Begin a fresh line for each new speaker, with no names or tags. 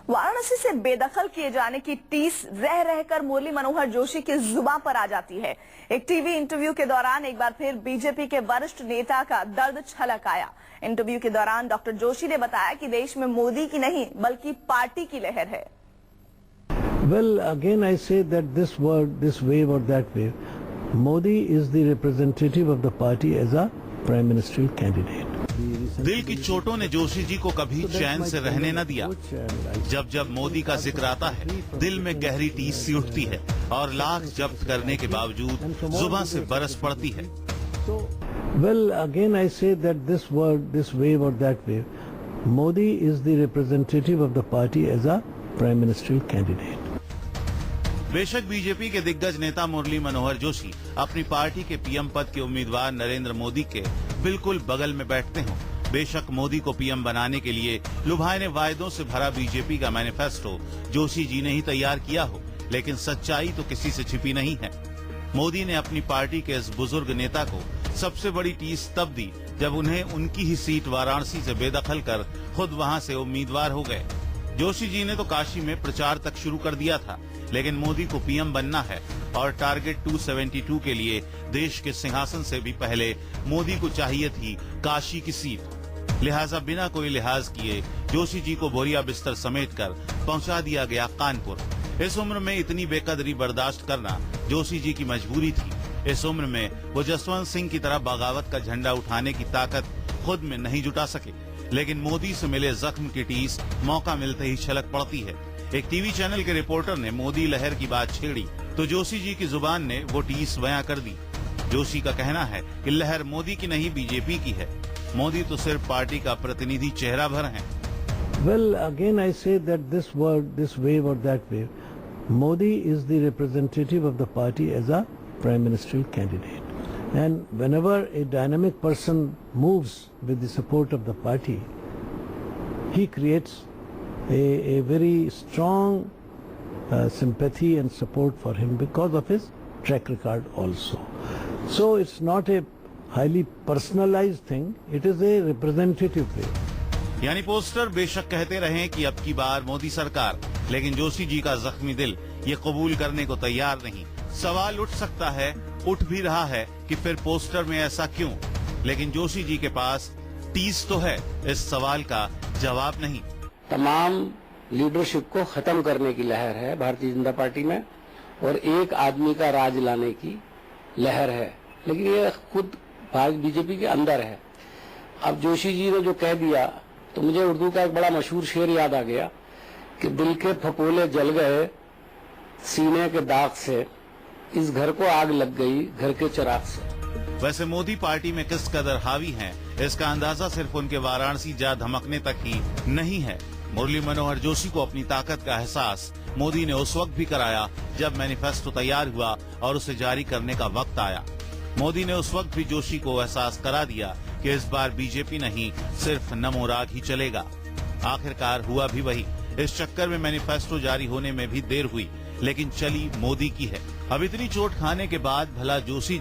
वाराणसी से बेदखल किए जाने की टीस रह रहकर मुरली मनोहर जोशी की जुबान पर आ जाती है। एक टीवी इंटरव्यू के दौरान एक बार फिर बीजेपी के वरिष्ठ नेता का दर्द छलक आया। इंटरव्यू के दौरान डॉक्टर जोशी ने बताया कि देश में मोदी की नहीं बल्कि पार्टी की लहर है।
Well, again I say that this word, this wave or that wave, Modi is the representative of the party as a prime ministerial candidate.
दिल की चोटों ने जोशी जी को कभी चैन से रहने न दिया। जब जब मोदी का जिक्र आता है, दिल में गहरी टीस सी उठती है और लाख जब्त करने के बावजूद जुबान से बरस पड़ती है।
Well, again I say that this word, this wave or that wave, Modi is the representative of the party as a prime ministerial candidate.
बेशक बीजेपी के दिग्गज नेता मुरली मनोहर जोशी अपनी पार्टी के पीएम पद के उम्मीदवार नरेंद्र मोदी के बिल्कुल बगल में बैठते हों। बेशक मोदी को पीएम बनाने के लिए लुभावने वायदों से भरा बीजेपी का मैनिफेस्टो जोशी जी ने ही तैयार किया हो, लेकिन सच्चाई तो किसी से छिपी नहीं है। मोदी ने अपनी पार्टी के इस बुजुर्ग नेता को सबसे बड़ी टीस तब दी जब उन्हें उनकी ही सीट वाराणसी से बेदखल कर खुद वहां से उम्मीदवार हो गए। जोशी जी ने तो काशी में प्रचार तक शुरू कर दिया था, लेकिन मोदी को पीएम बनना है और टारगेट 272 के लिए देश के सिंहासन से भी पहले मोदी को चाहिए थी काशी की सीट। लिहाजा बिना कोई लिहाज किए जोशी जी को बोरिया बिस्तर समेट कर पहुंचा दिया गया कानपुर। इस उम्र में इतनी बेकदरी बर्दाश्त करना जोशी जी की मजबूरी थी। इस उम्र में वो जसवंत सिंह की तरह बगावत का झंडा उठाने की ताकत खुद में नहीं जुटा सके, लेकिन मोदी से मिले जख्म की टीस मौका मिलते ही छलक पड़ती है। एक टीवी चैनल के रिपोर्टर ने मोदी लहर की बात छेड़ी तो जोशी जी की जुबान ने वो टीस बयां कर दी। जोशी का कहना है कि लहर मोदी की नहीं बीजेपी की है, मोदी तो सिर्फ पार्टी का प्रतिनिधि चेहरा भर है।
Well, again I say that this word, this wave or that wave, Modi is the representative of the party as a prime ministerial candidate. And whenever a dynamic person moves with the support of the party, he creates a very strong sympathy and support for him because of his track record also. So it's not a highly personalized thing, it is a representative way.
यानी poster बेशक कहते रहे कि अब की बार मोदी सरकार, लेकिन जोशी जी का जख्मी दिल ये कबूल करने को तैयार नहीं। सवाल उठ सकता है, उठ भी रहा है कि फिर पोस्टर में ऐसा क्यों, लेकिन जोशी जी के पास टीस तो है, इस सवाल का जवाब नहीं।
तमाम लीडरशिप को खत्म करने की लहर है भारतीय जनता पार्टी में और एक आदमी का राज लाने की लहर है, लेकिन ये खुद बीजेपी के अंदर है। अब जोशी जी ने जो कह दिया तो मुझे उर्दू का एक बड़ा मशहूर शेर याद आ गया कि दिल के फपोले जल गए सीने के दाग से, इस घर को आग लग गई घर के चिराग से।
वैसे मोदी पार्टी में किस कदर हावी हैं, इसका अंदाजा सिर्फ उनके वाराणसी जा धमकने तक ही नहीं है। मुरली मनोहर जोशी को अपनी ताकत का एहसास मोदी ने उस वक्त भी कराया जब मैनिफेस्टो तैयार हुआ और उसे जारी करने का वक्त आया। मोदी ने उस वक्त भी जोशी को एहसास करा दिया कि इस बार बीजेपी नहीं सिर्फ नमो राग ही चलेगा। आखिरकार हुआ भी वही। इस चक्कर में मैनिफेस्टो जारी होने में भी देर हुई, लेकिन चली मोदी की है। अब इतनी चोट खाने के बाद भला जोशी